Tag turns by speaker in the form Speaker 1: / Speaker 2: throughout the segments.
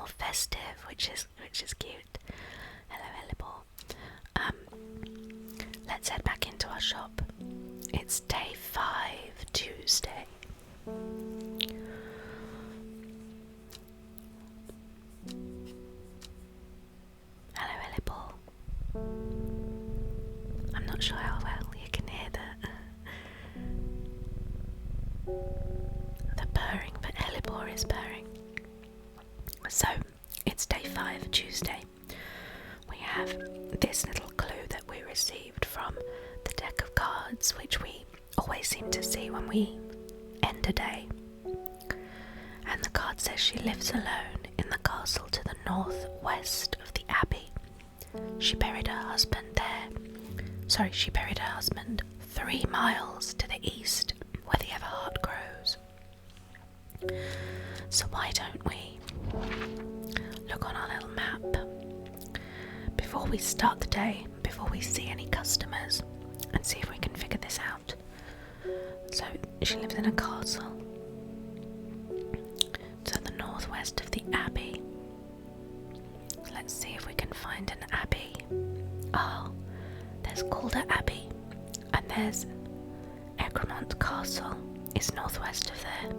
Speaker 1: more festive, which is cute. Hello, Hellebore. Let's head back into our shop. It's day 5, Tuesday. Hello, Hellebore. I'm not sure how well you can hear the purring, but Hellebore is purring. So, it's day 5, Tuesday. We have this little clue that we received from the deck of cards, which we always seem to see when we end a day. And the card says she lives alone in the castle to the northwest of the abbey. She buried her husband there. She buried her husband 3 miles to the east, where the Everheart grows. So why don't we look on our little map before we start the day, before we see any customers, and see if we can figure this out. So she lives in a castle to the northwest of the abbey. Let's see if we can find an abbey. Oh, there's Calder Abbey, and there's Egremont Castle is northwest of there.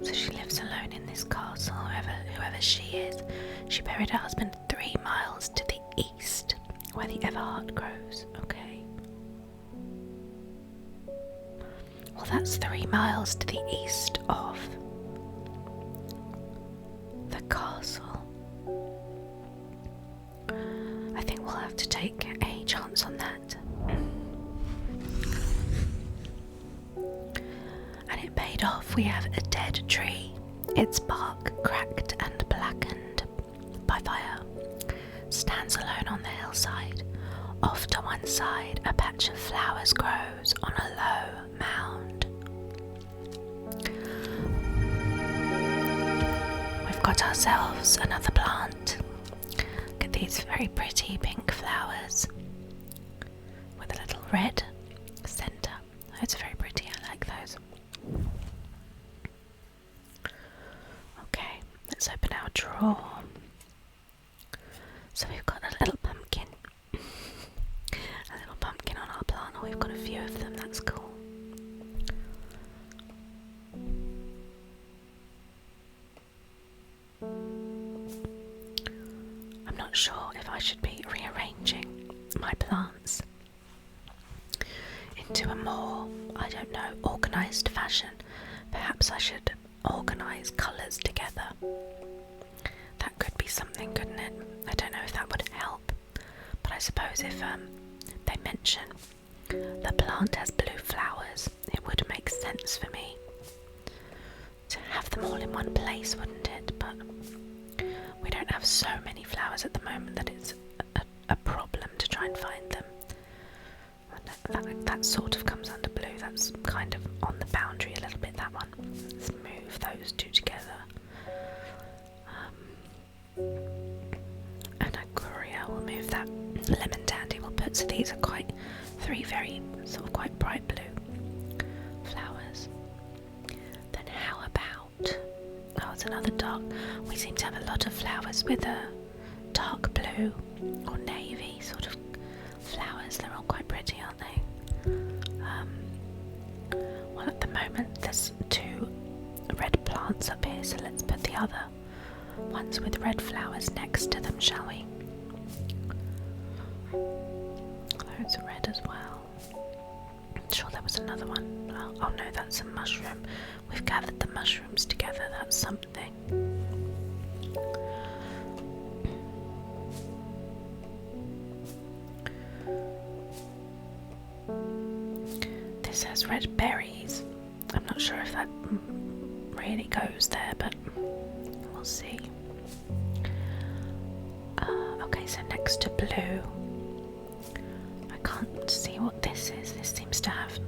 Speaker 1: So she lives alone in this castle, whoever she is. She buried her husband 3 miles to the east, where the Everheart grows. Okay. Well, that's 3 miles to the east of the castle. I think we'll have to take a chance on that. And it paid off. We have a dead tree, its bark cracked and blackened by fire, stands alone on the hillside. Off to one side, a patch of flowers grows on a low mound. We've got ourselves another plant. Look at these very pretty pink flowers with a little red centre. It's very pretty, I like those. Okay, let's open our drawer. So we've got a little pumpkin. A little pumpkin on our plant. Oh, we've got a few of them, that's cool. I'm not sure if I should be rearranging my plants into a more, I don't know, organised fashion. Perhaps I should organise colours together. That could be something, couldn't it? I don't know if that would help, but I suppose if they mention the plant has blue flowers, it would make sense for me to have them all in one place, wouldn't it? But we don't have so many flowers at the moment that it's a problem to try and find them. That sort of comes under blue. That's kind of on the boundary a little bit, that one. Let's move those two together. And Aquaria will move that. Lemon Dandy will put, so these are 3 very sort of quite bright blue flowers. Then how about, oh, it's another dark. We seem to have a lot of flowers with a dark blue or navy sort of flowers. They're all quite pretty, aren't they? Well, at the moment there's 2 red plants up here, so let's put the other ones with red flowers next to them, shall we? Those are red as well. I'm sure there was another one. Oh no, that's a mushroom. We've gathered the mushrooms together, that's something. This has red berries. I'm not sure if that really goes there, but we'll see. Okay, so next to blue, I can't see what this is. This seems to have,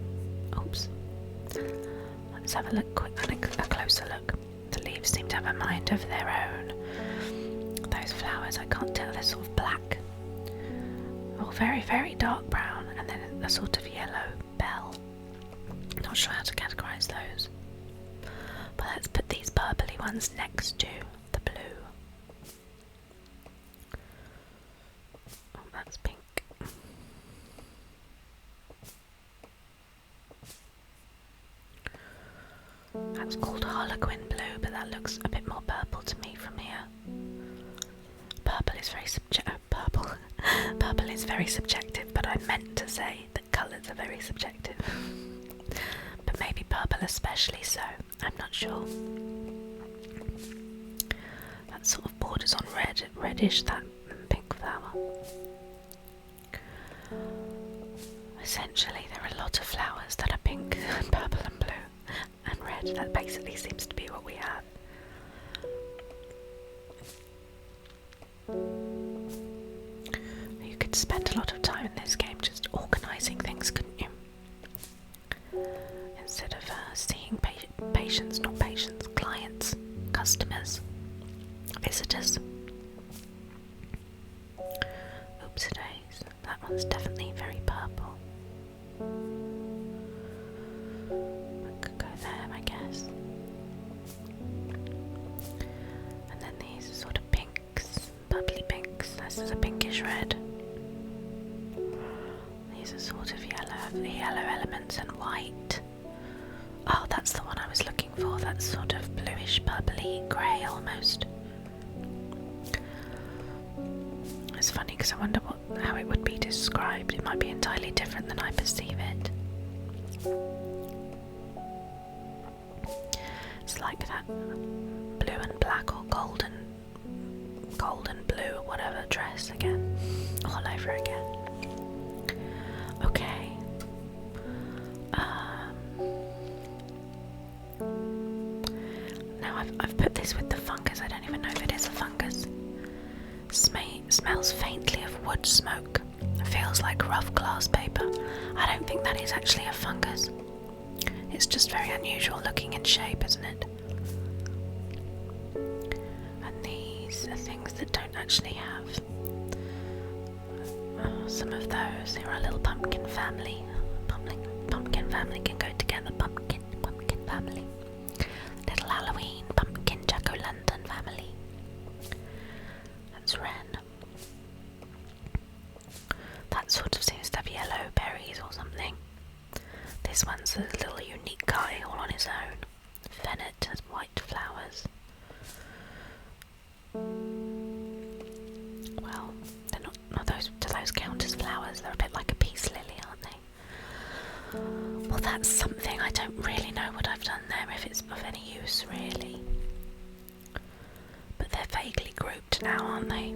Speaker 1: oops. Let's have a closer look. The leaves seem to have a mind of their own. Those flowers, I can't tell, they're sort of black. Oh, very, very dark brown, and then a sort of yellow bell. Not sure how to categorise those. But let's put these purpley ones next to the blue. that's called Harlequin blue, but that looks a bit more purple to me from here. Purple is very Purple is very subjective, but I meant to say that colours are very subjective. But maybe purple especially so, I'm not sure. That sort of borders on reddish, that pink flower. Essentially, there are a lot of flowers that are pink, purple and blue, and red. That basically seems to be what we have. You could spend a lot of time in this game just organising things, couldn't you? Instead of seeing clients, customers, visitors. Oopsie-days, that one's definitely very purple. I could go there, I guess. And then these are sort of pinks, bubbly pinks. This is a pinkish red. These are sort of yellow elements and white. Oh, that's the one I was looking for. That's sort of bluish, purpley, grey almost. It's funny because I wonder how it would be described. It might be entirely different than I perceive it. It's like that blue and black or golden blue or whatever dress again, all over again. Okay. Now I've put this with the fungus. I don't even know if it is a fungus. Smells faintly of wood smoke. Feels like rough glass paper. I don't think that is actually a fungus. It's just very unusual looking in shape, isn't it? And these are things that don't actually have. Some of those. They're a little pumpkin family. Pumpkin family can go together. Pumpkin family. Little Halloween pumpkin jack-o'-lantern family. That's Wren. That sort of seems to have yellow berries or something. This one's a little unique guy all on his own. Fennet has white flowers. Well, they're not do those count as flowers? They're a bit like a peace lily, aren't they? Well, that's something. I don't really know what I've done there, if it's of any use really. But they're vaguely grouped now, aren't they?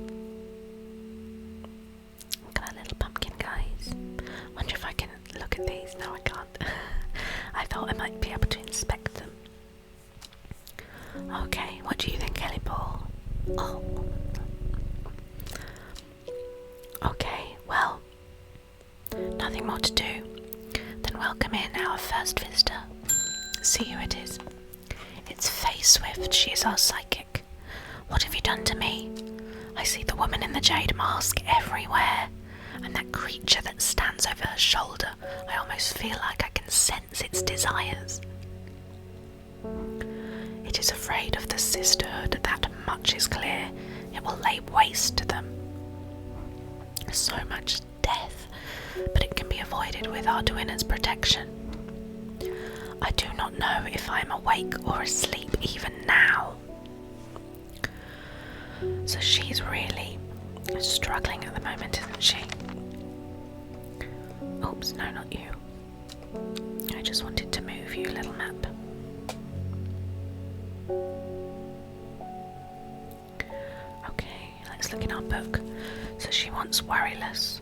Speaker 1: Look at our little pumpkin guys. Wonder if I can look at these. No, I can't. I thought I might be able to inspect them. Okay, what do you think, Ellie Ball? Oh. Okay, well, nothing more to do than welcome in our first visitor. See who it is. It's Faye Swift. She is our psychic. What have you done to me? I see the woman in the jade mask everywhere, and that creature that stands over her shoulder. I almost feel like I can sense its desires. It is afraid of the Sisterhood, that much is clear. It will lay waste to them. So much death, but it can be avoided with Arduino's protection. I do not know if I am awake or asleep even now. So she's really struggling at the moment, isn't she? Oops, no, not you. I just wanted to move you, little map. Okay, let's look in our book. So she wants worryless.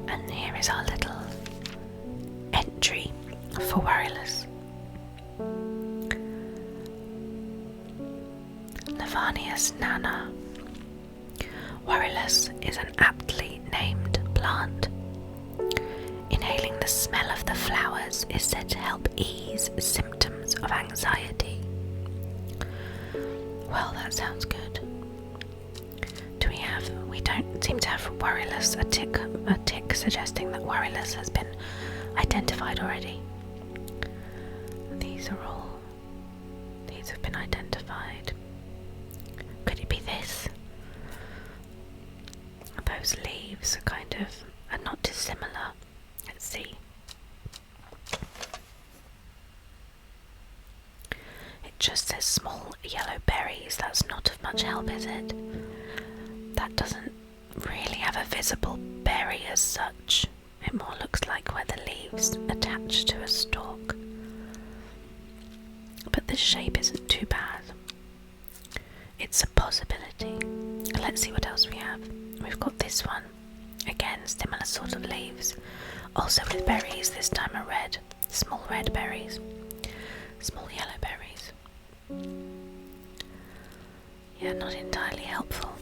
Speaker 1: And here is our little entry for worryless. Lavanius nana. Worryless is an aptly named plant. Inhaling the smell of the flowers is said to help ease symptoms of anxiety. Well, that sounds good. We don't seem to have worryless, a tick suggesting that worryless has been identified already. These have been identified. Could it be this? Those leaves are not dissimilar. Let's see. just says small yellow berries. That's not of much help, is it? That doesn't really have a visible berry as such. It more looks like where the leaves attach to a stalk. But the shape isn't too bad. It's a possibility. Let's see what else we have. We've got this one. Again, similar sort of leaves. Also with berries, this time a red. Small red berries. Small yellow berries. Yeah, not entirely helpful.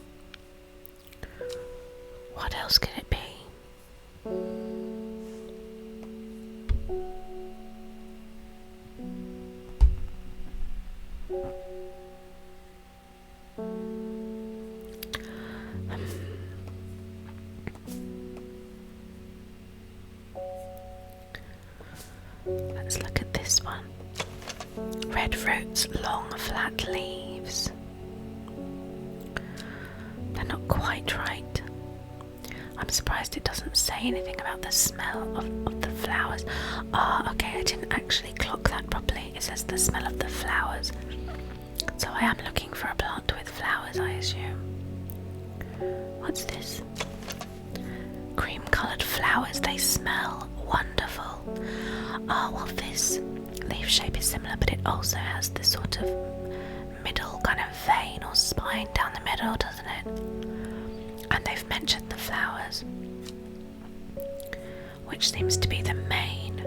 Speaker 1: What else could it be? Let's look at this one. Red fruits, long flat leaves. They're not quite right. I'm surprised it doesn't say anything about the smell of the flowers. Ah, okay, I didn't actually clock that properly. It says the smell of the flowers. So I am looking for a plant with flowers, I assume. What's this? Cream-coloured flowers, they smell wonderful. Ah, well, this leaf shape is similar, but it also has this sort of middle kind of vein or spine down the middle, doesn't it? And they've mentioned the flowers, which seems to be the main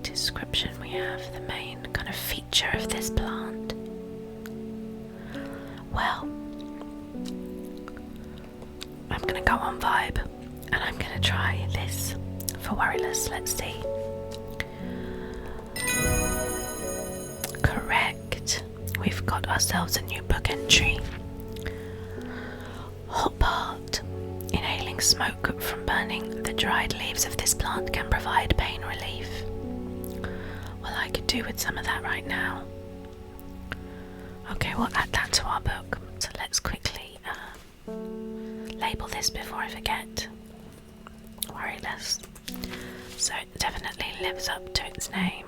Speaker 1: description we have, the main kind of feature of this plant. Well, I'm going to go on vibe and I'm going to try this for worryless. Let's see. Correct. We've got ourselves a new book entry. Hot part. Inhaling smoke from burning the dried leaves of this plant can provide pain relief. Well, I could do with some of that right now. Okay, we'll add that to our book. So let's quickly label this before I forget. Worryless. So it definitely lives up to its name.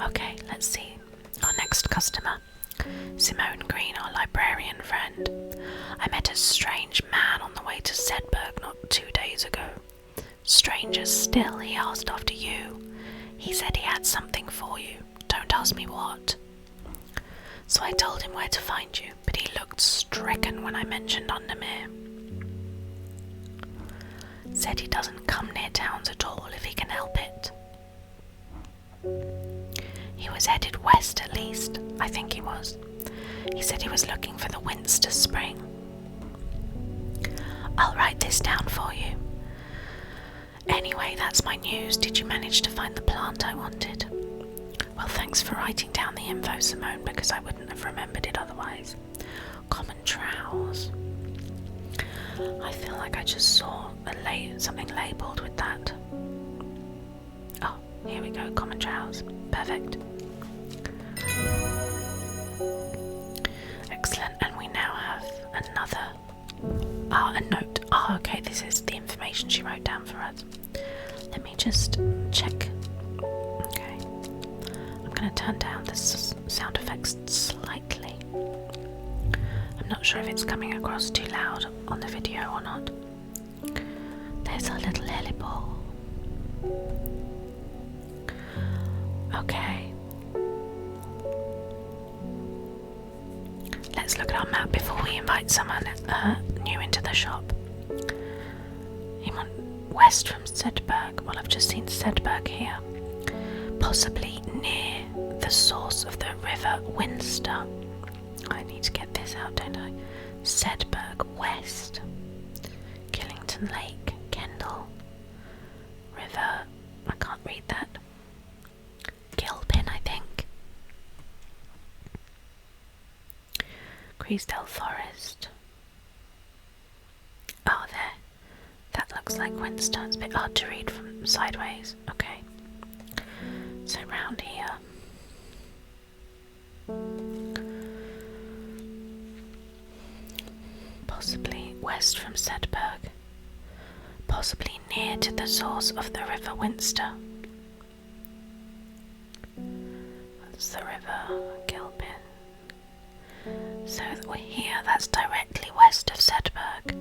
Speaker 1: Okay, let's see. Our next customer. Simone Green, our librarian friend. I met a strange man on the way to Sedberg not 2 days ago. Stranger still, he asked after you. He said he had something for you. Don't ask me what. So I told him where to find you, but he looked stricken when I mentioned Undermere. Said he doesn't come near towns at all if he can help it. He was headed west at least, I think he was. He said he was looking for the Winster Spring. I'll write this down for you. Anyway, that's my news. Did you manage to find the plant I wanted? Well, thanks for writing down the info, Simone, because I wouldn't have remembered it otherwise. Common trowels. I feel like I just saw something labelled with that. Oh, here we go, common trowels. Perfect. Excellent, and we now have another... a note. Oh, okay, this is the information she wrote down for us. Let me just check. Okay. I'm going to turn down the sound effects slightly. I'm not sure if it's coming across too loud on the video or not. There's a little lily ball. Okay. Let's look at our map before we invite someone new into the shop. You want west from Sedberg? Well, I've just seen Sedberg here. Possibly near the source of the River Winster. I need to get this out, don't I? Sedberg West. Killington Lake, Kendall. River, I can't read that. Gilpin, I think. Creasdale Forest. Oh, there. That looks like Winster. It's a bit hard to read from sideways. Okay. So round here. Possibly west from Sedberg. Possibly near to the source of the River Winster. That's the river, Gilpin. So we're here, that's directly west of Sedberg.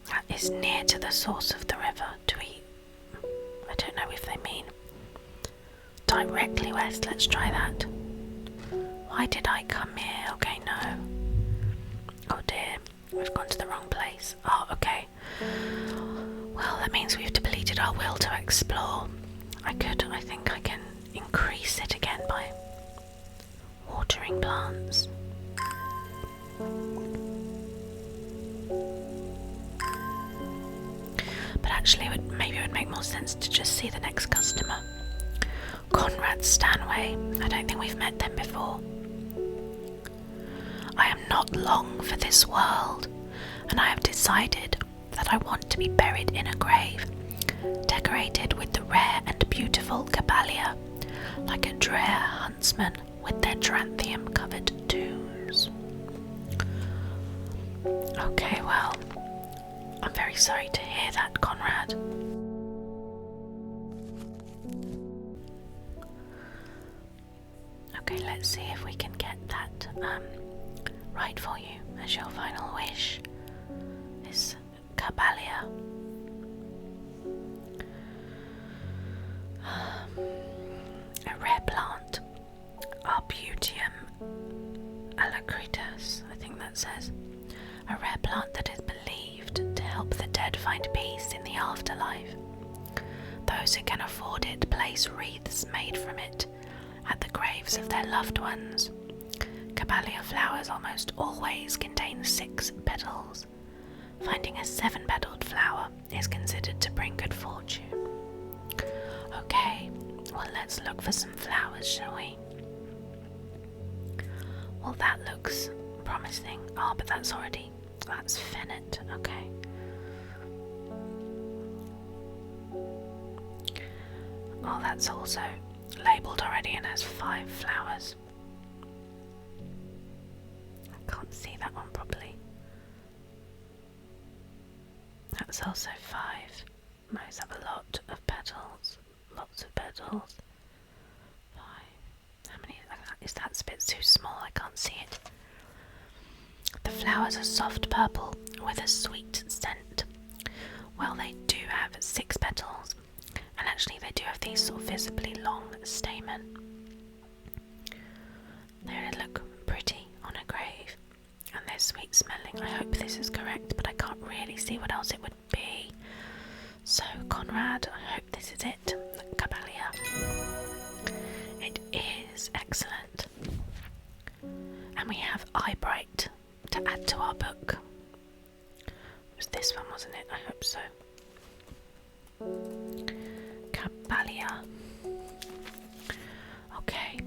Speaker 1: That is near to the source of the river. I don't know if they mean directly west. Let's try that. Why did I come here? Okay, no. Oh dear, we've gone to the wrong place. Oh, okay. Well, that means we've depleted our will to explore. I think I can increase it again by watering plants. But actually, maybe it would make more sense to just see the next customer. Conrad Stanway. I don't think we've met them before. I am not long for this world, and I have decided that I want to be buried in a grave, decorated with the rare and beautiful Caballia, like a drear huntsman with their trantheum-covered tombs. Okay, well, I'm very sorry to hear that, Conrad. Okay, let's see if we can get that right for you as your final wish. This Caballia. A rare plant, Arbuteum alacritus, I think that says. A rare plant that is believed to help the dead find peace in the afterlife. Those who can afford it place wreaths made from it at the graves of their loved ones. Caballia flowers almost always contain 6 petals. Finding a 7-petaled flower is considered to bring good fortune. Okay, well, let's look for some flowers, shall we? Well, that looks promising. Oh, but that's fennit, okay. Oh, that's also labelled already and has 5 flowers. I can't see that one properly. That's also 5. Most have a lot of petals. Lots of petals. 5. How many? Is that a bit too small? I can't see it. The flowers are soft purple with a sweet scent. Well, they do have 6 petals, and actually they do have these sort of visibly long stamen. They look pretty on a grave, and they're sweet smelling. I hope this is correct, but I can't really see what else it would be. So, Conrad, I hope this is it. Caballia. It is excellent. And we have Eyebright to add to our book. It was this one, wasn't it? I hope so. Caballia. Okay.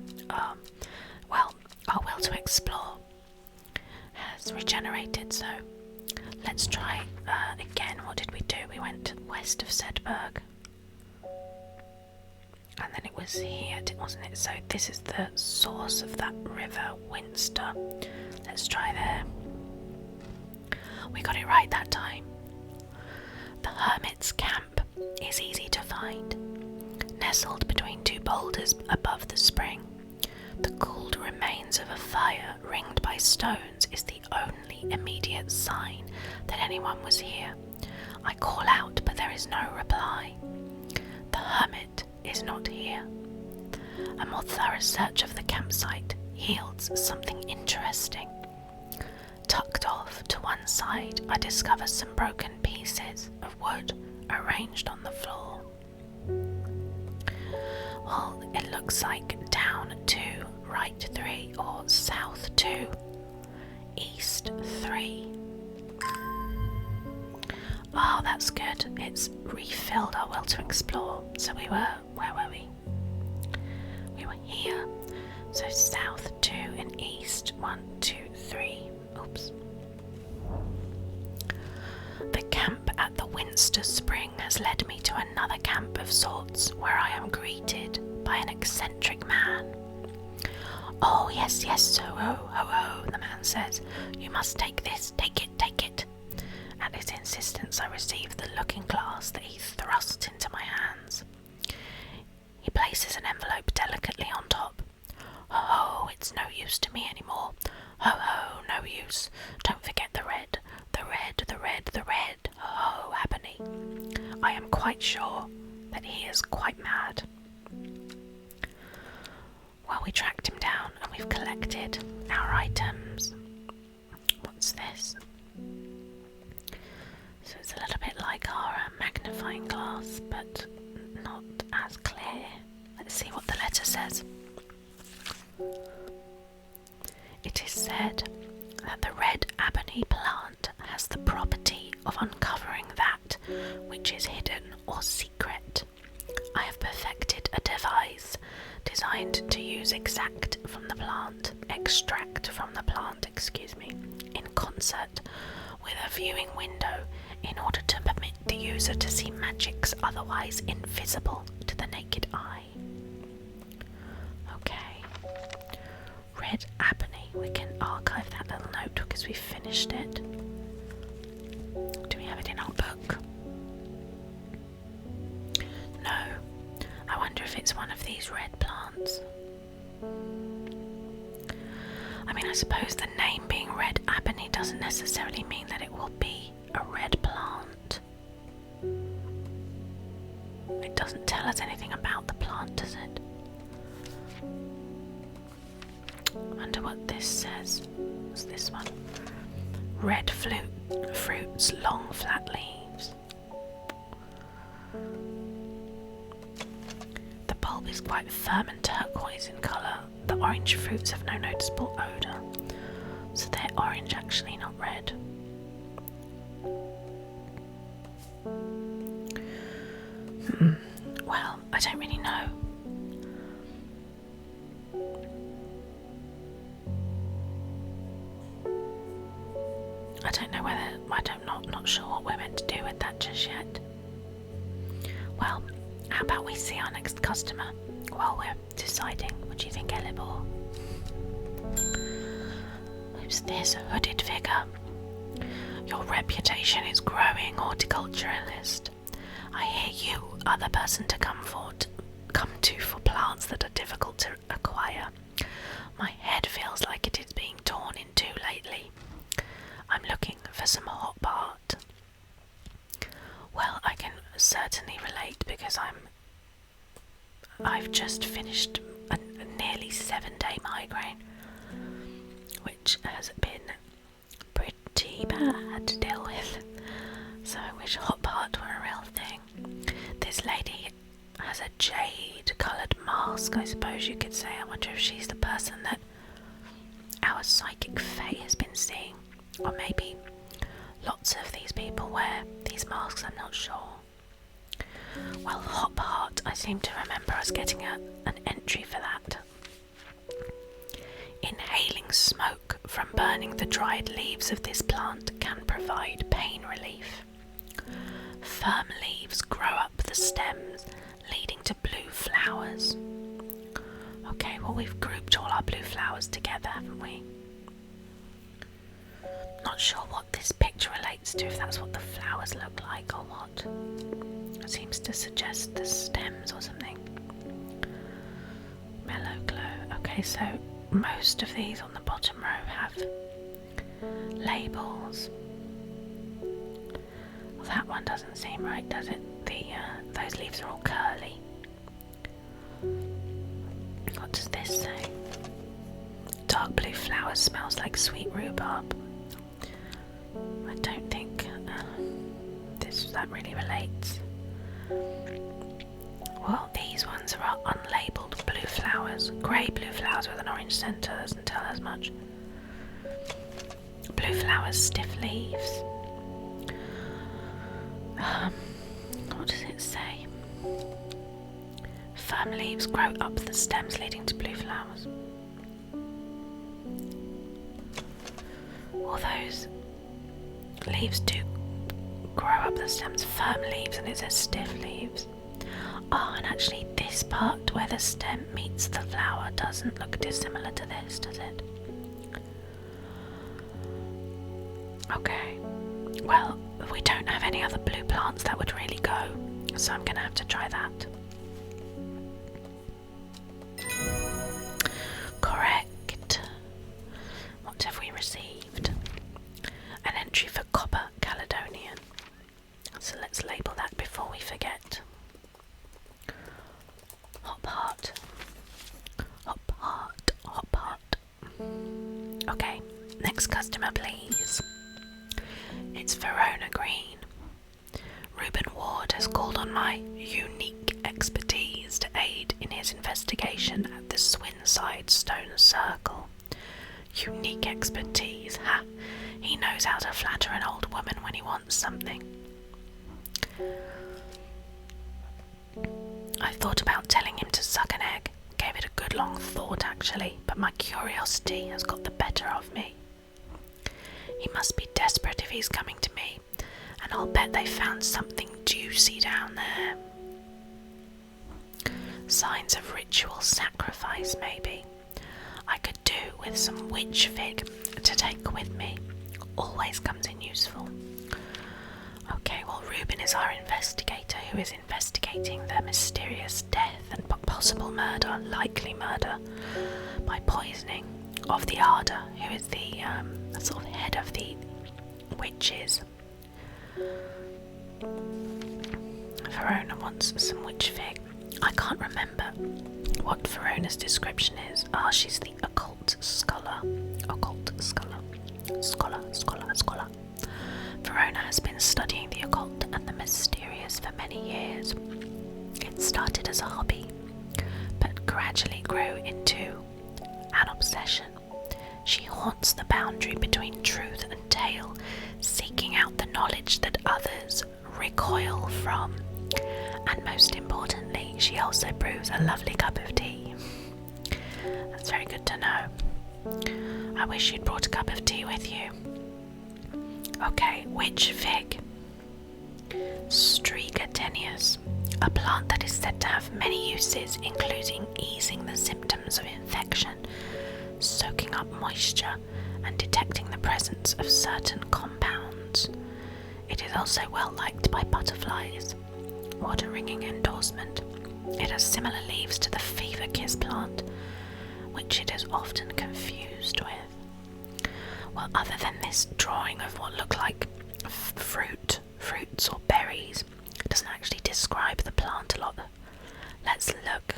Speaker 1: Well, our will to explore has regenerated, so let's try again. What did we do? We went west of Sedberg. And then it was here, wasn't it? So this is the source of that river, Winster. Let's try there. We got it right that time. The hermit's camp is easy to find. Nestled between 2 boulders above the spring, the cooled remains of a fire ringed by stones is the only immediate sign that anyone was here. I call out, but there is no reply. The hermit is not here. A more thorough search of the campsite yields something interesting. Tucked off to one side, I discover some broken pieces of wood arranged on the floor. Well, it looks like down 2, right 3, or south 2, east 3. Oh, that's good. It's refilled our will to explore. So where were we? We were here. So south 2 and east 1, 2, 3. Oops. The camp at the Winster Spring has led me to another camp of sorts, where I am greeted by an eccentric man. Oh, yes, ho, ho, the man says. You must take this, take it. At his insistence, I receive the looking glass that he thrusts into my hands. He places an envelope delicately on I am quite sure that he is quite mad. Well, we tracked him down and we've collected our items. What's this? So it's a little bit like our magnifying glass, but not as clear. Let's see what the letter says. It is said that the red ebony plant has the property of uncovering that which is hidden or secret. I have perfected a device designed to use extract from the plant, in concert with a viewing window in order to permit the user to see magics otherwise invisible to the naked eye. Okay. Red ebony. We can archive that little note because we finished it. Do we have it in our book? No. I wonder if it's one of these red plants. I mean, I suppose the name being red ebony doesn't necessarily mean that it will be a red plant. It doesn't tell us anything about the plant, does it? I wonder what this says. What's this one? Red fruits, long flat leaves. The bulb is quite firm and turquoise in colour. The orange fruits have no noticeable odour. So they're orange actually, not red. Well, I don't really know. I don't know whether... not sure what we're meant to do with that just yet. Well, how about we see our next customer while we're deciding? What do you think, Elibor? Who's this hooded figure? Your reputation is growing, horticulturalist. I hear you are the person to come to for plants that are difficult to acquire. My head feels like it is being torn in two lately. I'm looking for some hop art. Well, I can certainly relate because I've just finished a nearly 7-day migraine, which has been pretty bad to deal with. So I wish hop art were a real thing. This lady has a jade coloured mask, I suppose you could say. I wonder if she's the person that our psychic fae has been seeing. Or maybe lots of these people wear these masks, I'm not sure. Well, hop art, I seem to remember us getting an entry for that. Inhaling smoke from burning the dried leaves of this plant can provide pain relief. Firm leaves grow up the stems, leading to blue flowers. Okay, well, we've grouped all our blue flowers together, haven't we? Not sure what this picture relates to, if that's what the flowers look like or what. It seems to suggest the stems or something. Mellow glow. Okay, so most of these on the bottom row have labels. Well, that one doesn't seem right, does it? Those leaves are all curly. What does this say? Dark blue flowers smells like sweet rhubarb. I don't think that really relates. Well, these ones are unlabelled blue flowers. Grey blue flowers with an orange centre doesn't tell us much. Blue flowers, stiff leaves. What does it say? Firm leaves grow up the stems leading to blue flowers. All those leaves do grow up the stems, firm leaves, and it says stiff leaves. Oh, and actually this part where the stem meets the flower doesn't look dissimilar to this, does it? Okay, well, we don't have any other blue plants that would really go, so I'm gonna have to try that. Correct. What have we received? An entry for copper Caledonian. so let's label that before we forget. Hop heart. Hop heart. Hop heart. Okay, next customer please. It's Verona Green. Reuben Ward has called on my unique expertise to aid in his investigation at the Swinside Stone Circle. Unique expertise, ha! He knows how to flatter an old woman when he wants something. I thought about telling him to suck an egg. Gave it a good long thought actually, but my curiosity has got the better of me. He must be desperate if he's coming to me, and I'll bet they found something juicy down there. Signs of ritual sacrifice, maybe. I could do with some witch fig to take with me. Always comes in useful. Okay, well, Reuben is our investigator who is investigating the mysterious death and possible murder, likely murder, by poisoning of the Arda, who is the sort of head of the witches. Verona wants some witch fig. I can't remember what Verona's description is. She's the occult scholar. Occult scholar. Scholar. Verona has been studying the occult and the mysterious for many years. It started as a hobby, but gradually grew into an obsession. She haunts the boundary between truth and tale, seeking out the knowledge that others recoil from. And most importantly, she also brews a lovely cup of tea. That's very good to know. I wish you'd brought a cup of tea with you. Okay, witch fig. Striga tenuis, a plant that is said to have many uses, including easing the symptoms of infection, soaking up moisture, and detecting the presence of certain compounds. It is also well liked by butterflies. What a ringing endorsement. It has similar leaves to the fever kiss plant, which it is often confused with. Well, other than this drawing of what look like fruits or berries, it doesn't actually describe the plant a lot. Let's look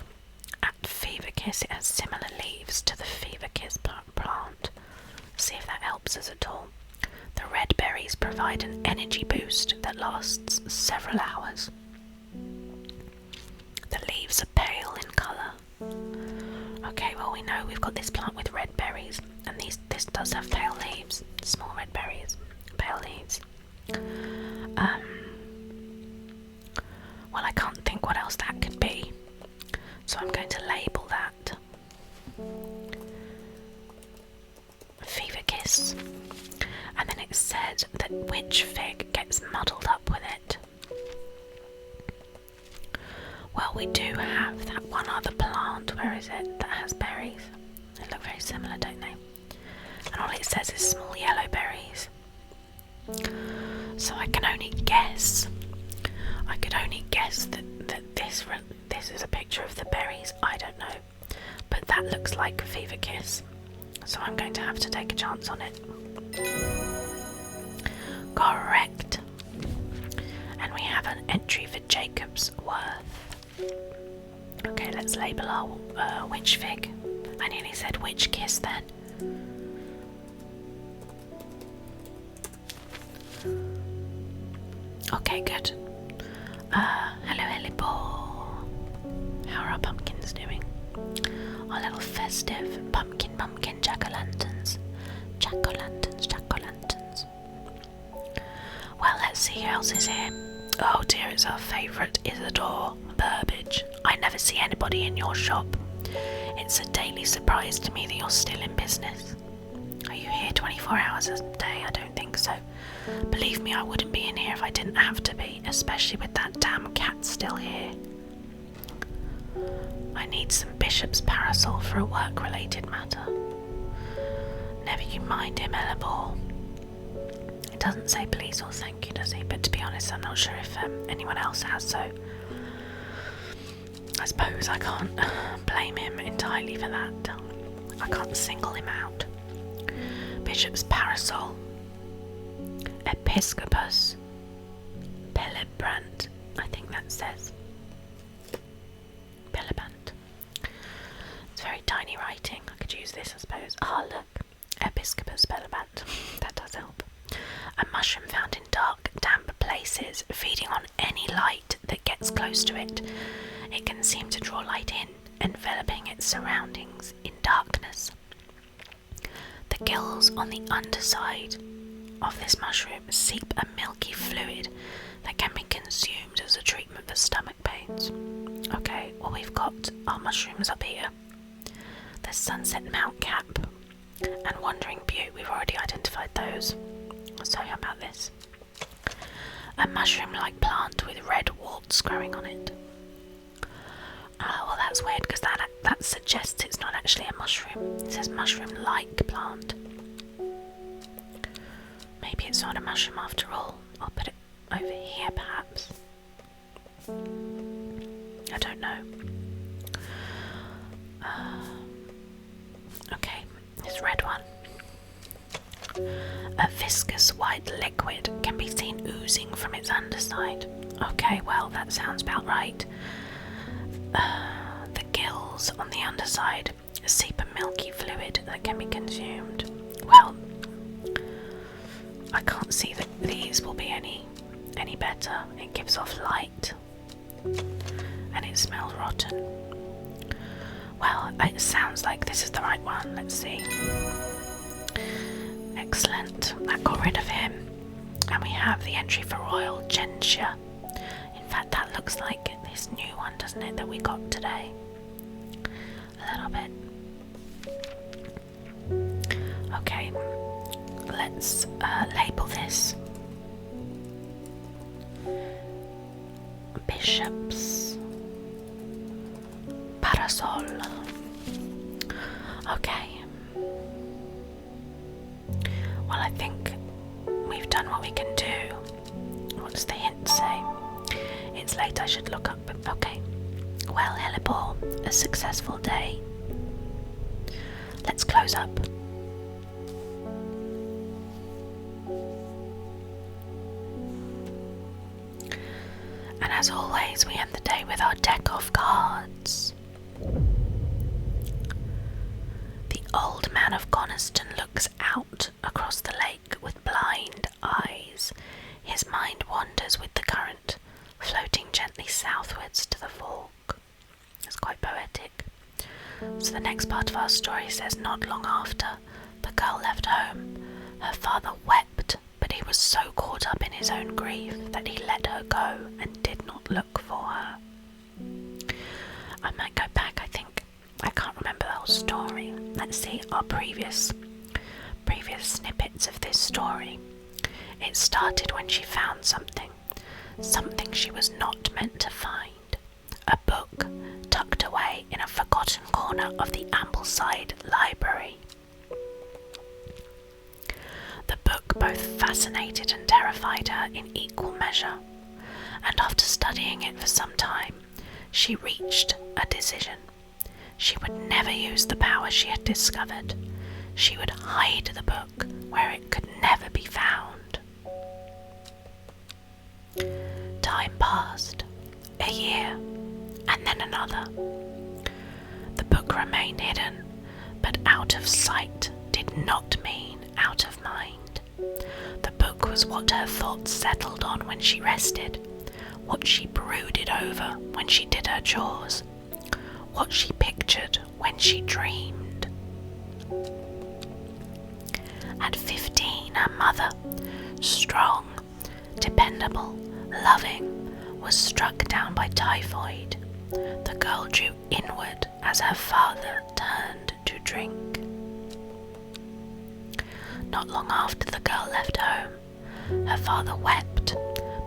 Speaker 1: at fever kiss. It has similar leaves to the fever kiss plant. See if that helps us at all. The red berries provide an energy boost that lasts several hours. The leaves are pale in colour. Okay, well, we know we've got this plant with red berries, and this does have pale leaves, small red berries, pale leaves. Well, I can't think what else that could be, so I'm going to label that fever kiss, and then it said that witch fig gets muddled up with it. Well, we do have that one other plant, where is it, that has berries. They look very similar, don't they? And all it says is small yellow berries. So I can only guess. I could only guess that this is a picture of the berries. I don't know. But that looks like fever kiss. So I'm going to have to take a chance on it. Correct. And we have an entry for Jacob's Worth. Okay, let's label our witch fig. I nearly said witch kiss then. Okay, good. Hello, Helibor. How are our pumpkins doing? Our little festive pumpkin jack-o'-lanterns. Jack-o'-lanterns. Well, let's see who else is here. Oh dear, it's our favourite Isidore Burbage. I never see anybody in your shop. It's a daily surprise to me that you're still in business. Are you here 24 hours a day? I don't think so. Believe me, I wouldn't be in here if I didn't have to be, especially with that damn cat still here. I need some bishop's parasol for a work-related matter. Never you mind him, Elabor. It doesn't say please or thank you, does he? But to be honest, I'm not sure if anyone else has, so I suppose I can't blame him entirely for that. I can't single him out. Bishop's parasol. Episcopus. Pele Pillebrand. I think that says Pilleband. It's very tiny writing. I could use this, I suppose. Ah, look. Episcopus Pilleband. That does help. A mushroom found in dark, damp places, feeding on any light that gets close to it. It can seem to draw light in, enveloping its surroundings in darkness. The gills on the underside of this mushroom seep a milky fluid that can be consumed as a treatment for stomach pains. Okay, well, we've got our mushrooms up here. There's Sunset Mount Cap and Wandering Butte. We've already identified those. So how about this? A mushroom-like plant with red warts growing on it. Well, that's weird because that suggests it's not actually a mushroom. It says mushroom-like plant. Maybe it's not a mushroom after all. I'll put it over here, perhaps. I don't know. Okay, this red one. A viscous white liquid can be seen oozing from its underside. Okay, well, that sounds about right. The gills on the underside seep a milky fluid that can be consumed. Well, I can't see that these will be any better. It gives off light and it smells rotten. Well, it sounds like this is the right one. Let's see. Excellent. That got rid of him. And we have the entry for Royal Gentian. In fact, that looks like this new one, doesn't it, that we got today? A little bit. Okay. Let's label this. Bishop's Parasol. Okay. Well, I think we've done what we can do. What does the hint say? It's late, I should look up. Okay. Well, Hellebore, a successful day. Let's close up. And as always, we end the day with our deck of cards. The old man of Coniston looks out across the lake with blind eyes. His mind wanders with the current, floating gently southwards to the fork. It's quite poetic. So the next part of our story says, not long after the girl left home, her father wept, but he was so caught up in his own grief that he let her go and did not look for her. I might go back, I think. I can't remember the whole story. Let's see our previous snippets of this story. It started when she found something she was not meant to find. A book tucked away in a forgotten corner of the Ambleside library. The book both fascinated and terrified her in equal measure, and after studying it for some time, she reached a decision. She would never use the power she had discovered. She would hide the book where it could never be found. Time passed, a year, and then another. The book remained hidden, but out of sight did not mean out of mind. The book was what her thoughts settled on when she rested, what she brooded over when she did her chores, what she pictured when she dreamed. At 15, her mother, strong, dependable, loving, was struck down by typhoid. The girl drew inward as her father turned to drink. Not long after the girl left home, her father wept,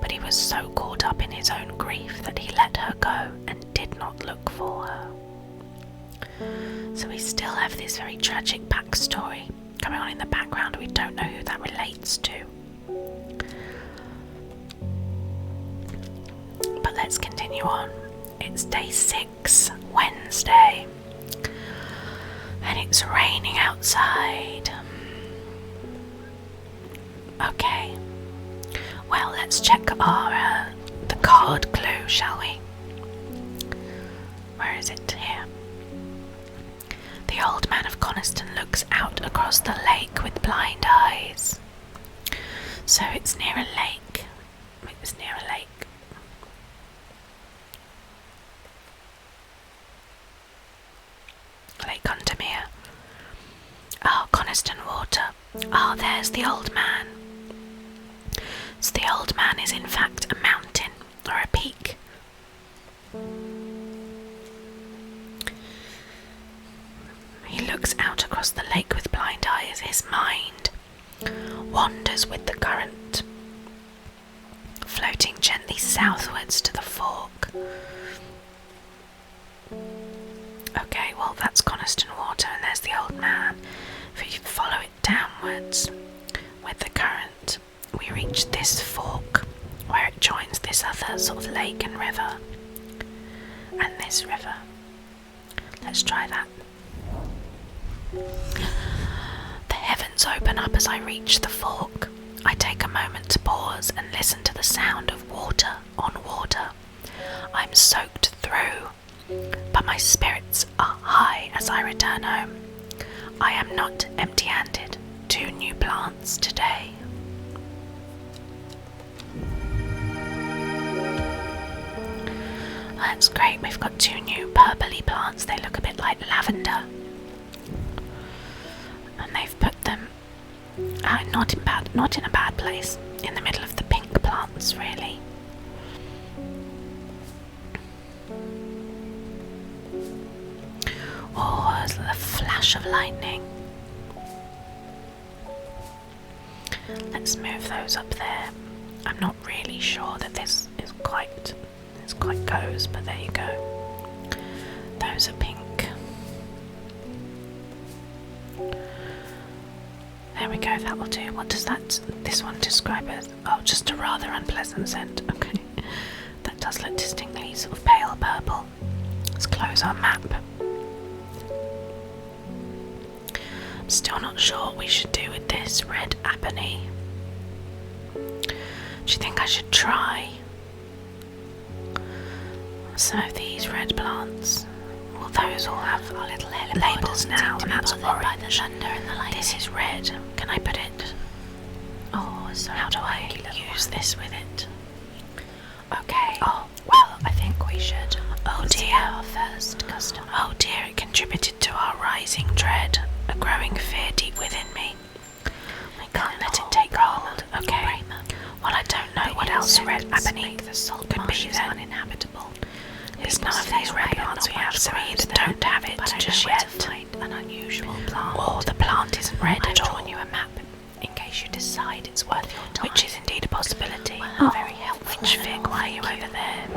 Speaker 1: but he was so caught up in his own grief that he let her go and did not look for her. So we still have this very tragic backstory going on in the background. We don't know who that relates to. But let's continue on. It's day 6, Wednesday, and it's raining outside. Okay, well, let's check our Ah, there's the old man. So the old man is in fact a mountain or a peak. He looks out across the lake with blind eyes. His mind wanders with the current, floating gently southwards to the fork. Okay, well that's Coniston Water and there's the old man. If you follow it downwards with the current, we reach this fork where it joins this other sort of lake and river. And this river. Let's try that. The heavens open up as I reach the fork. I take a moment to pause and listen to the sound of water on water. I'm soaked through, but my spirits are high as I return home. I am not empty-handed. 2 new plants today. That's great, we've got 2 new purpley plants. They look a bit like lavender. And they've put them not in a bad place, in the middle of the pink plants, really. Oh, there's a flash of lightning. Let's move those up there. I'm not really sure that this is quite goes, but there you go. Those are pink. There we go, that will do. What does this one describe as? Oh, just a rather unpleasant scent. Okay. That does look distinctly sort of pale purple. Let's close our map. I'm still not sure what we should do with this red ebony. Do you think I should try some of these red plants? Well, those all have our little labels now, and that's orange. This is red. Can I put it? Oh, so how do I use this with it? Okay. Oh, well, I think we should. Oh dear, our first customer. Oh dear, it contributed to our rising dread, a growing fear deep within me. I can't let it take hold. Okay. Well, I don't know what else red ebony could be then. Uninhabitable. There's none of these red plants we have, so we either don't have it just yet, an unusual plant, or the plant isn't red at all. I've drawn you a map in case you decide it's worth your time, which is indeed a possibility. Well, very helpful. Which fig were you over there?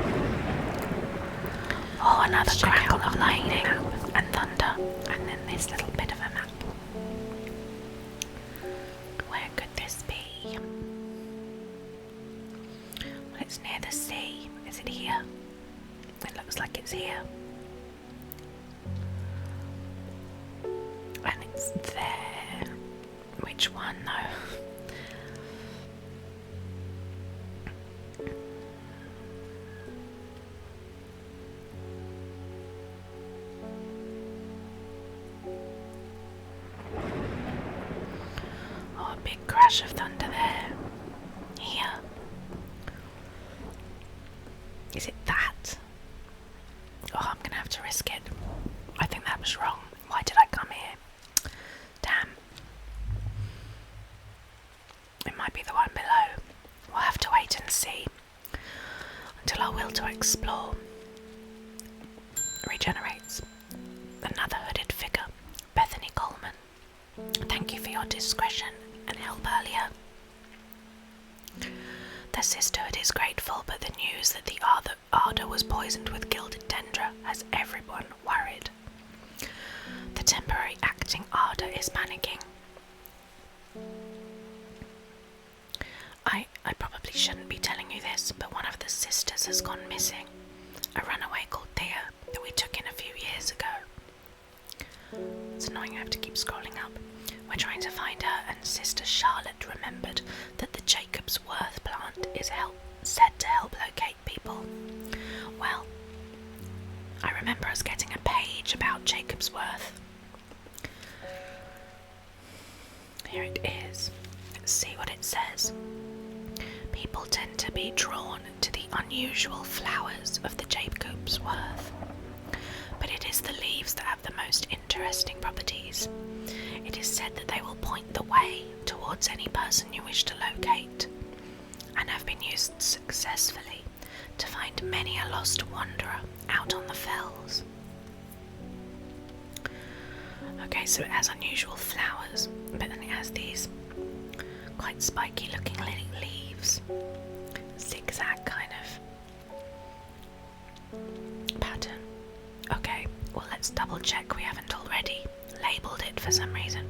Speaker 1: Oh, another crackle of lightning and thunder, and then this little bit of a map. Where could this be? Well, it's near the sea. Is it here? It looks like it's here. And it's there. Which one though? Oh, a big crash of thunder there. Here. Is it that? Oh, I'm gonna have to risk it. I think that was wrong. Why did I come here? Damn. It might be the one below. We'll have to wait and see until our will to explore regenerates. Another hooded figure. Bethany Coleman. Thank you for your discretion and help earlier. The Sisterhood is grateful, but the news that the Arda was poisoned with gilded dendra has everyone worried. The temporary acting Arda is panicking. I probably shouldn't be telling you this, but one of the sisters has gone missing. A runaway called Thea that we took in a few years ago. It's annoying I have to keep scrolling up. We're trying to find her, and Sister Charlotte remembered that the Jacob's Worth plant is said to help locate people. Well, I remember us getting a page about Jacob's Worth. Here it is. Let's see what it says. People tend to be drawn to the unusual flowers of the Jacob's Worth, but it is the leaves that have the most interesting properties. It is said that they will point the way towards any person you wish to locate, and have been used successfully to find many a lost wanderer out on the fells. Okay, so it has unusual flowers, but then it has these quite spiky looking leaves, zigzag kind of pattern. Okay, well let's double check we haven't already labelled it for some reason.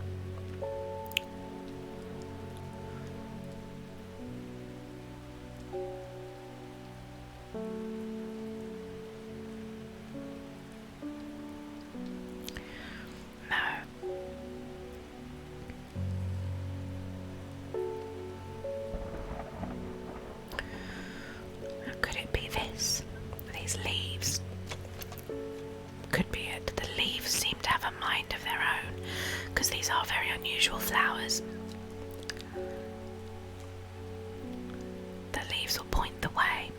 Speaker 1: Are very unusual flowers. The leaves will point the way.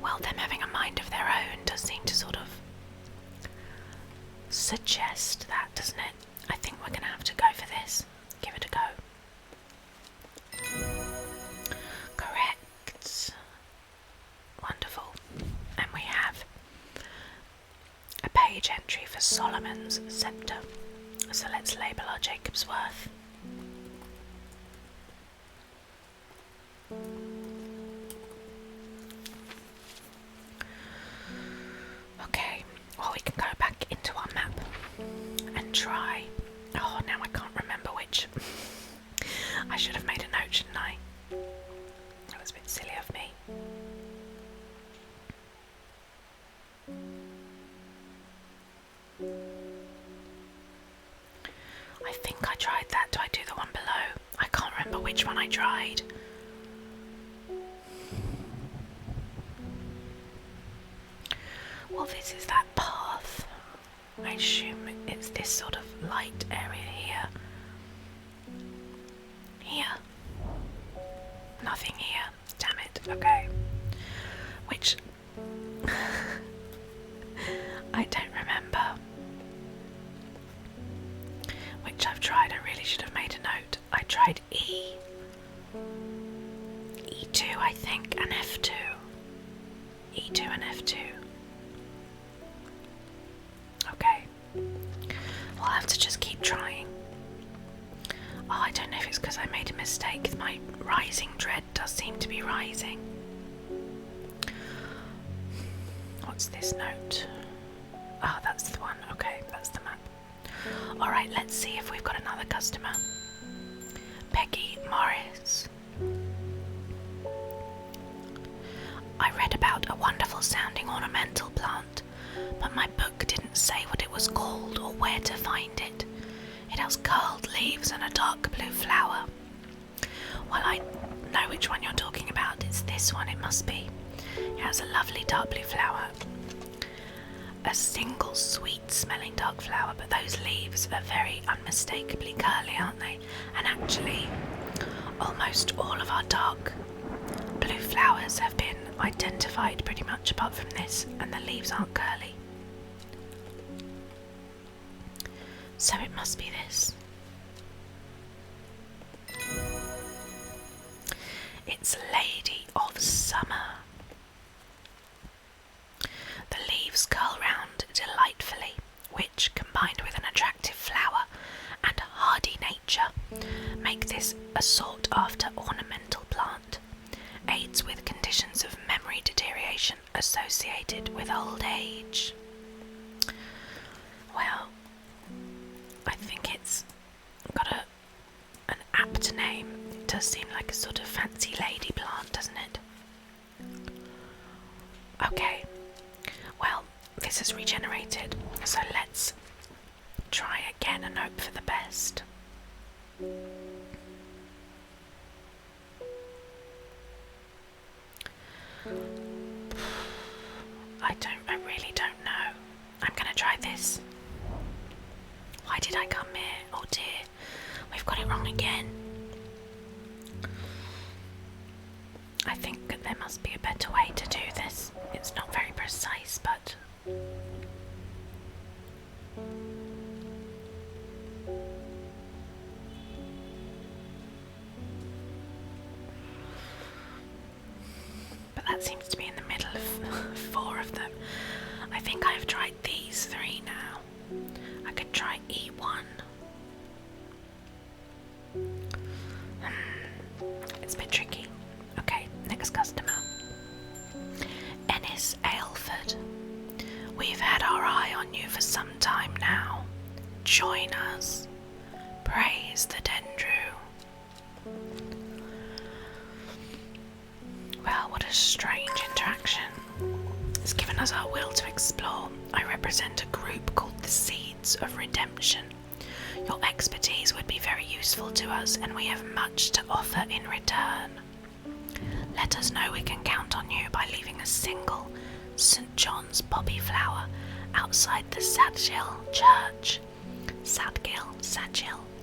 Speaker 1: Well, them having a mind of their own does seem to sort of suggest that, doesn't it? I think we're going to have to go for this. Give it a go. Correct. Wonderful. And we have a page entry for Solomon's Sceptre. So let's label our Jacob's Worth. Okay, well we can go back into our map and try. Oh, now I can't remember which. I should have made a note, shouldn't I? That was a bit silly of me. I think I tried that. Do I do the one below? I can't remember which one I tried. Well, this is that path. I assume it's this sort of light area here. Here. Nothing here. Damn it. Okay. Which... I don't remember. Which I've tried. I really should have made a note. I tried E. E2 I think, and F2. E2 and F2. Okay. We'll have to just keep trying. Oh, I don't know if it's because I made a mistake. My rising dread does seem to be rising. What's this note? Oh, that's the one. Okay, that's the map. Alright, let's see if we've got another customer. Peggy Morris. I read about a wonderful sounding ornamental plant, but my book didn't say what it was called or where to find it. It has curled leaves and a dark blue flower. Well, I know which one you're talking about. It's this one, it must be. It has a lovely dark blue flower. A single sweet smelling dark flower, but those leaves are very unmistakably curly, aren't they? And actually, almost all of our dark blue flowers have been identified pretty much apart from this, and the leaves aren't curly. So it must be this. It's Lady of Summer. The leaves curl round delightfully, which, combined with an attractive flower and hardy nature, make this a sought-after ornamental plant. Aids with conditions of memory deterioration associated with old age. Well, I think it's got an apt name. It does seem like a sort of fancy lady plant, doesn't it? Okay. Well, this has regenerated, so let's try again and hope for the best. I really don't know. I'm gonna try this. Why did I come here? Oh dear, we've got it wrong again. I think that there must be a better way to do this. It's not very precise, but... that seems to be in the middle of 4 of them. I think I've tried these 3 now. I could try E1. It's a bit tricky. Okay, next customer. Ennis Aylford. We've had our eye on you for some time now. Join us. Praise the Dendru. Well, what a strange interaction. It's given us our will to explore. I represent a group called the Seeds of Redemption. Your expertise would be very useful to us, and we have much to offer in return. Let us know we can count on you by leaving a single St. John's poppy flower outside the Sadgill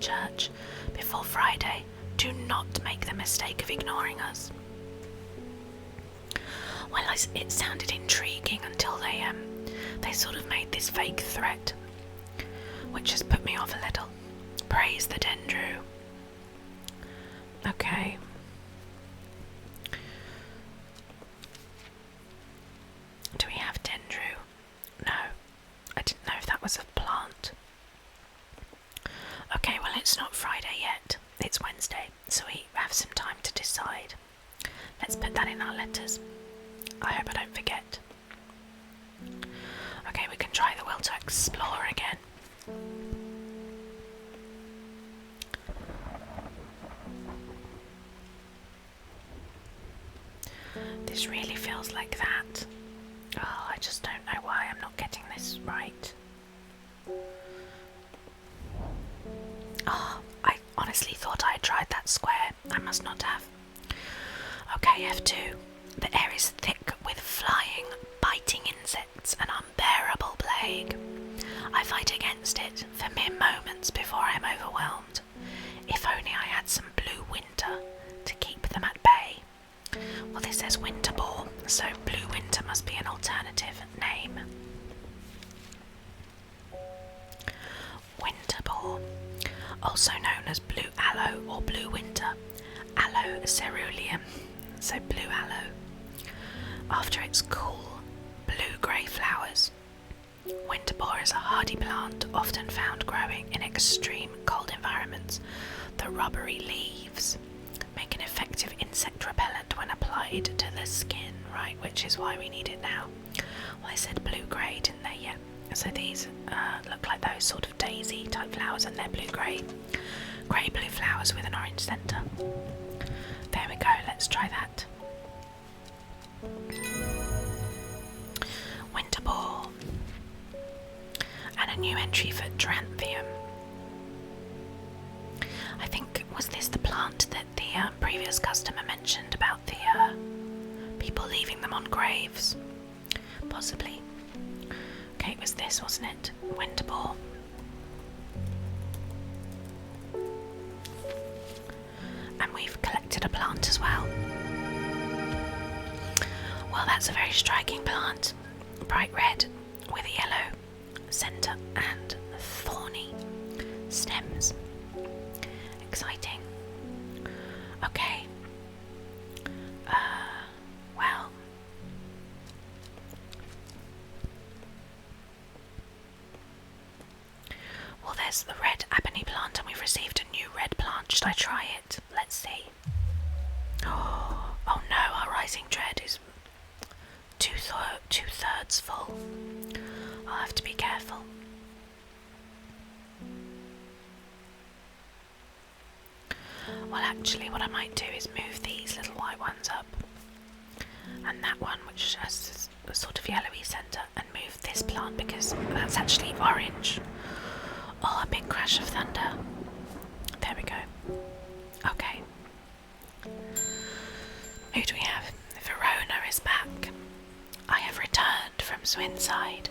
Speaker 1: Church before Friday. Do not make the mistake of ignoring us. Well, it sounded intriguing until they sort of made this fake threat, which has put me off a little. Praise the Dendru. Okay. Do we have Dendru? No. I didn't know if that was a plant. Okay, well, it's not Friday yet. It's Wednesday, so we have some time to decide. Let's put that in our letters. I hope I don't forget. Okay, we can try the will to explore again. This really feels like that. Oh, I just don't know why I'm not getting this right. Oh, I honestly thought I had tried that square. I must not have. Okay, F2. The air is thick with flying, biting insects, an unbearable plague. I fight against it for mere moments before I am overwhelmed. If only I had some blue winter to keep them at bay. Well, this says winter boar, so blue winter must be an alternative name. Winter boar, also known as blue aloe or blue winter, aloe ceruleum, so blue aloe. After its cool, blue-grey flowers, winter boar is a hardy plant often found growing in extreme cold environments. The rubbery leaves make an effective insect repellent when applied to the skin, right, which is why we need it now. Well, I said blue-grey, didn't they? Yeah. So these look like those sort of daisy-type flowers, and they're blue-grey. Grey-blue flowers with an orange centre. There we go, let's try that. Winter boar. And a new entry for Dranthium. I think, was this the plant that the previous customer mentioned about the people leaving them on graves? Possibly. Okay, it was this, wasn't it? Winter boar. And we've collected a plant as well. Well, that's a very striking plant. Bright red with a yellow centre and thorny stems. Exciting. Okay. Well. Well, there's the red ebony plant, and we've received a new red plant. Should I try it? Let's see. Oh no, our rising dread is two-thirds full. I'll have to be careful. Well, actually, what I might do is move these little white ones up, and that one, which has a sort of yellowy centre, and move this plant because that's actually orange. Oh, a big crash of thunder. There we go. Okay. Who do we have? Verona is back. I have returned from Swinside.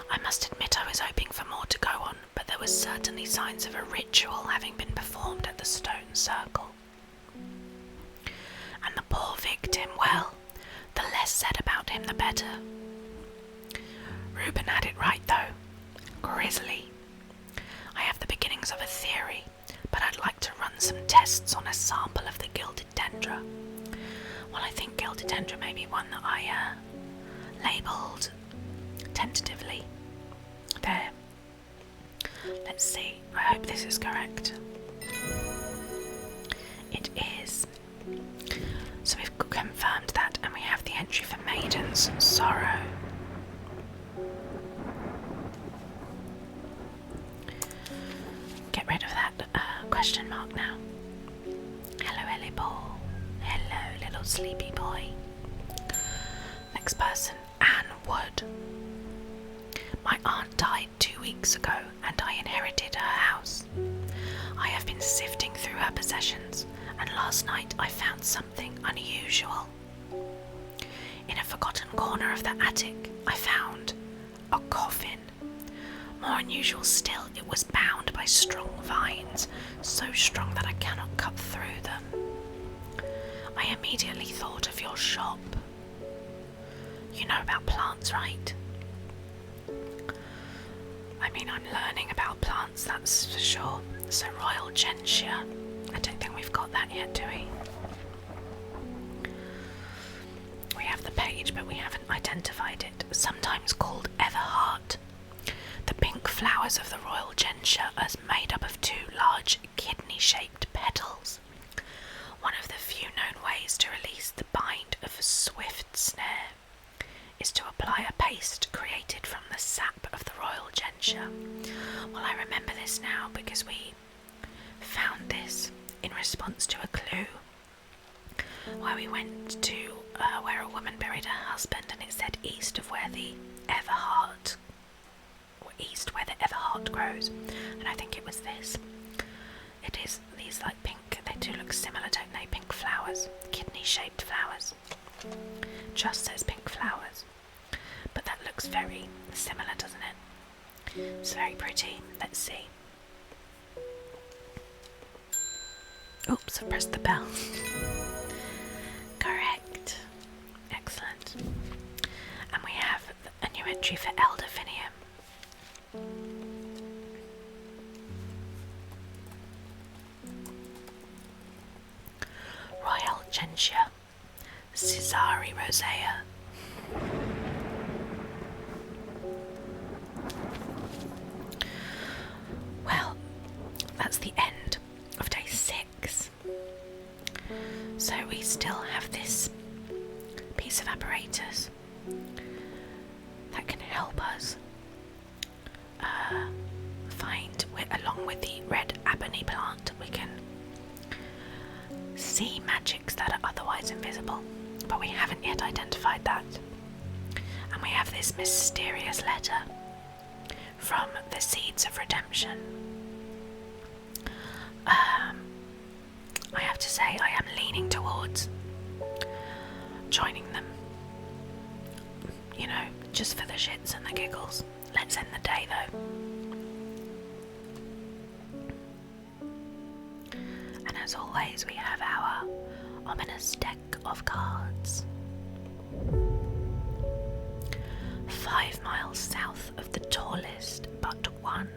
Speaker 1: I must admit I was hoping for more to go on, but there were certainly signs of a ritual having been performed at the stone circle. And the poor victim, well, the less said about him the better. Reuben had it right though. Grisly. I have the beginnings of a theory, but I'd like to run some tests on a sample of the gilded dendra. rhododendron may be one that I labelled tentatively. There. Let's see. I hope this is correct. It is. So we've confirmed that, and we have the entry for Maiden's Sorrow. Get rid of that question mark now. Hello, Ellie Ball. Hello, little sleepy boy. Next person, Anne Wood. My aunt died 2 weeks ago, and I inherited her house. I have been sifting through her possessions, and last night I found something unusual. In a forgotten corner of the attic, I found a coffin. More unusual still, it was bound by strong vines, so strong that I cannot cut through them. I immediately thought of your shop. You know about plants, right? I mean, I'm learning about plants, that's for sure. So Royal Gentian. I don't think we've got that yet, do we? We have the page, but we haven't identified it. Sometimes called Everheart. The pink flowers of the Royal Gentian are made up of 2 large kidney-shaped petals. One of the few known ways to release the bind of a swift snare is to apply a paste created from the sap of the Royal Gentian. Well, I remember this now because we found this in response to a clue where we went to where a woman buried her husband, and it said east of where the Everheart, or east where the Everheart grows, and I think it was this. It is these like pink, they do look similar, don't they? Pink flowers, kidney-shaped flowers. Just says pink flowers, but that looks very similar, doesn't it? It's very pretty. Let's see. Oops, I pressed the bell. Correct. Excellent. And we have a new entry for Elderfinium. Royal Gentian, Caesari rosea. Well, that's the end of day 6. So we still have this piece of apparatus that can help us find, along with the red ebony plant, we can see magics that are otherwise invisible, but we haven't yet identified that. And we have this mysterious letter from the Seeds of Redemption. I have to say, I am leaning towards joining them, you know, just for the shits and the giggles. Let's end the day though. And as always, we have our ominous deck of cards. 5 miles south of the tallest but one,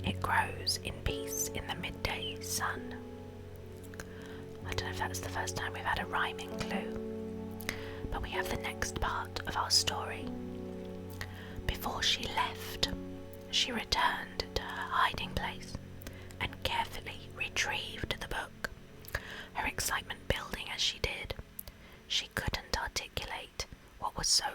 Speaker 1: it grows in peace in the midday sun. I don't know if that's the first time we've had a rhyming clue, but we have the next part of our story. Before she left, she returned to her hiding place and carefully retrieved the book, her excitement building as she did. She couldn't articulate what was so